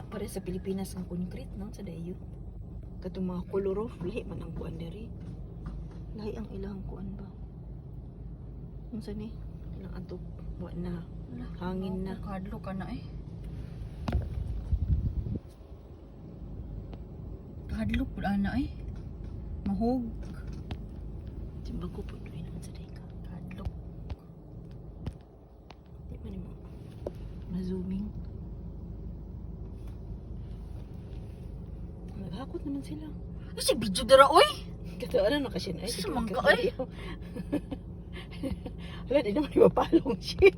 na pare sa Pilipinas ang concrete no sa dayo. Katong mga koloro, lahi man ang kuan diri. Lahi ang ilang kuan ba. Unsa ni? Ilang ato wa na hangin na. Kadlo ka na eh. Kadlo pud ana eh. Mahog. Simba ko po doon naman sa dayo. Kadlo. Di man mo ma-zooming. Naghakot naman sila. Ay, si video dara oy. Katawaran na kasi na. Sa mangga, ay. Wala, di naman ipapalong siya.